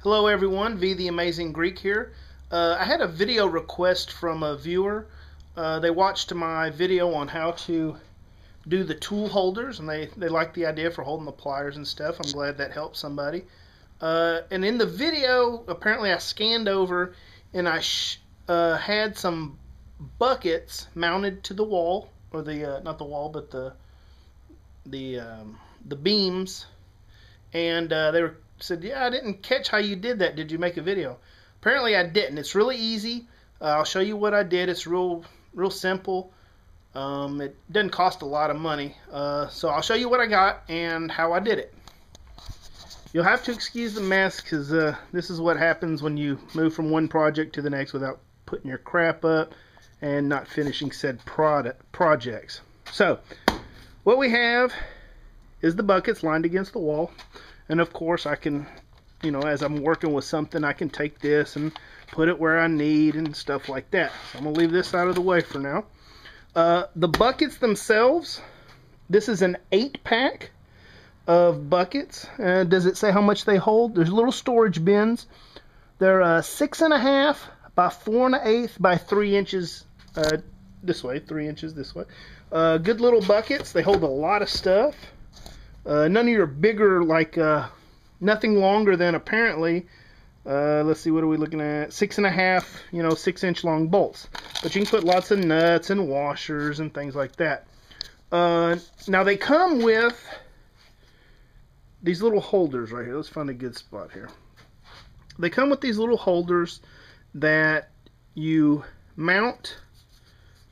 Hello everyone, V the Amazing Greek here. I had a video request from a viewer. They watched my video on how to do the tool holders, and they liked the idea for holding the pliers and stuff. I'm glad that helped somebody. And in the video, apparently I scanned over and I had some buckets mounted to the wall, or the not the wall, but the beams, and they said, yeah, I didn't catch how you did that. Did you make a video? Apparently I didn't. It's really easy. I'll show you what I did. It's real simple. It doesn't cost a lot of money. So I'll show you what I got and how I did it. You'll have to excuse the mess because this is what happens when you move from one project to the next without putting your crap up and not finishing said projects. So what we have is the buckets lined against the wall. And of course I can, as I'm working with something, I can take this and put it where I need and stuff like that. So I'm going to leave this out of the way for now. The buckets themselves, this is an 8-pack of buckets. Does it say how much they hold? There's little storage bins. They're 6.5 by 4 1/8 by 3 inches this way, 3 inches this way. Good little buckets. They hold a lot of stuff. None of your bigger, like nothing longer than apparently, let's see, what are we looking at? 6.5, 6-inch long bolts. But you can put lots of nuts and washers and things like that. Now they come with these little holders right here. Let's find a good spot here. They come with these little holders that you mount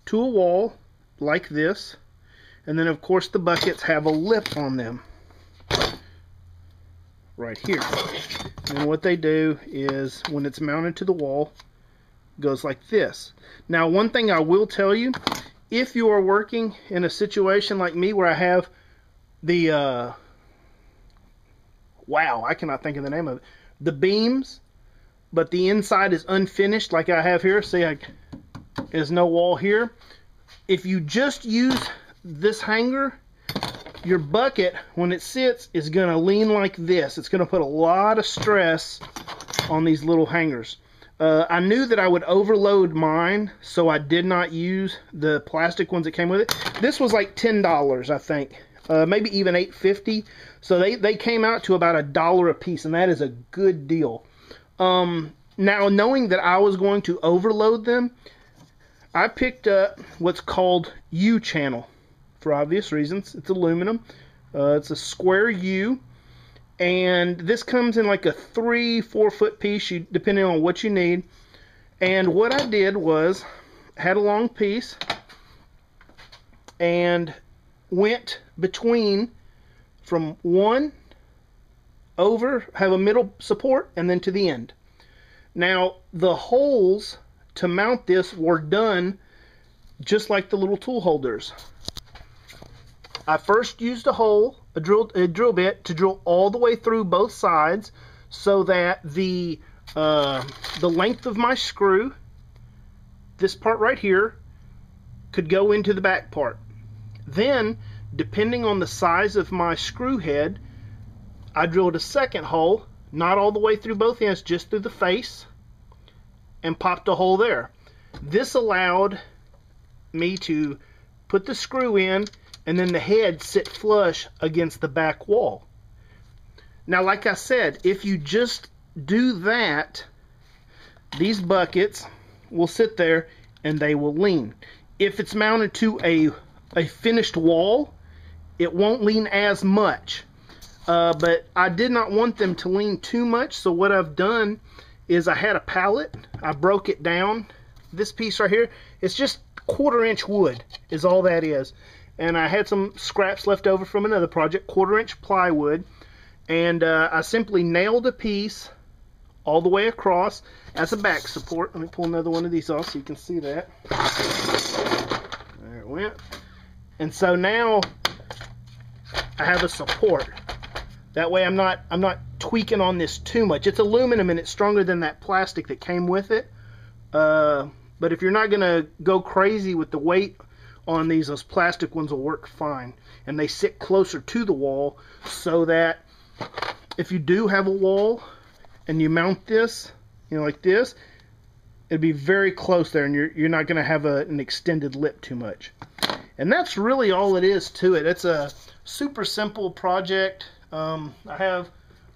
to a wall like this. And then, of course, the buckets have a lip on them right here. And what they do is, when it's mounted to the wall, it goes like this. Now, one thing I will tell you, if you are working in a situation like me where I have the, wow, I cannot think of the name of it, the beams, but the inside is unfinished like I have here. See, there's no wall here. If you just use this hanger, your bucket, when it sits, is going to lean like this. It's going to put a lot of stress on these little hangers. I knew that I would overload mine, so I did not use the plastic ones that came with it. This was like $10, I think. Maybe even $8.50. So they came out to about $1 a piece, and that is a good deal. Now, knowing that I was going to overload them, I picked up what's called U-channel. For obvious reasons. It's aluminum. It's a square U, and this comes in like a 3-4 foot piece, depending on what you need. And what I did was had a long piece and went between from one over, have a middle support, and then to the end. Now the holes to mount this were done just like the little tool holders. I first used a drill bit to drill all the way through both sides so that the length of my screw, this part right here, could go into the back part. Then, depending on the size of my screw head, I drilled a second hole, not all the way through both ends, just through the face, and popped a hole there. This allowed me to put the screw in and then the head sit flush against the back wall. Now, like I said, if you just do that, these buckets will sit there and they will lean. If it's mounted to a finished wall, it won't lean as much. But I did not want them to lean too much, so what I've done is I had a pallet. I broke it down. This piece right here, it's just 1/4-inch wood is all that is. And I had some scraps left over from another project, 1/4-inch plywood, and I simply nailed a piece all the way across as a back support. Let me pull another one of these off so you can see that. There it went. And so now I have a support. That way I'm not tweaking on this too much. It's aluminum and it's stronger than that plastic that came with it. But if you're not going to go crazy with the weight on these, those plastic ones will work fine, and they sit closer to the wall so that if you do have a wall and you mount this, you know, like this, it'd be very close there, and you're not going to have an extended lip too much. And that's really all it is to it. It's a super simple project. I have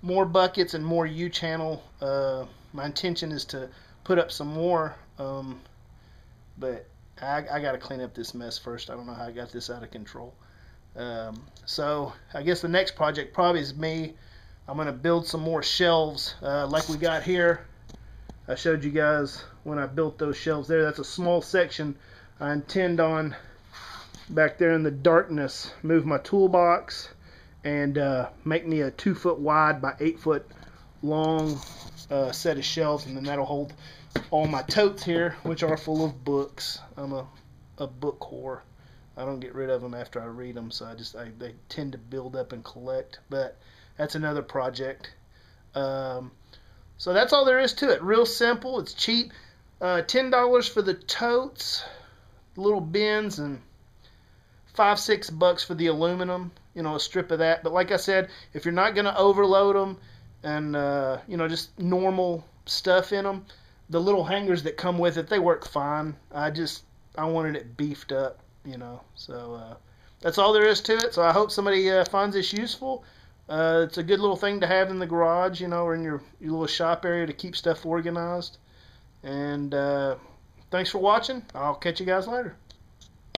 more buckets and more U-channel. My intention is to put up some more, but I got to clean up this mess first. I don't know how I got this out of control. So I guess the next project probably is me. I'm going to build some more shelves like we got here. I showed you guys when I built those shelves there. That's a small section. I intend on back there in the darkness move my toolbox and make me a 2-foot wide by 8-foot long set of shelves, and then that'll hold all my totes here, which are full of books. I'm a book whore. I don't get rid of them after I read them, so they tend to build up and collect. But that's another project. So that's all there is to it. Real simple. It's cheap. $10 for the totes, little bins, and $5-6 for the aluminum. You know, a strip of that. But like I said, if you're not going to overload them and you know, just normal stuff in them, the little hangers that come with it, they work fine. I wanted it beefed up, you know. So that's all there is to it. So I hope somebody finds this useful. It's a good little thing to have in the garage, you know, or in your little shop area to keep stuff organized. And thanks for watching. I'll catch you guys later.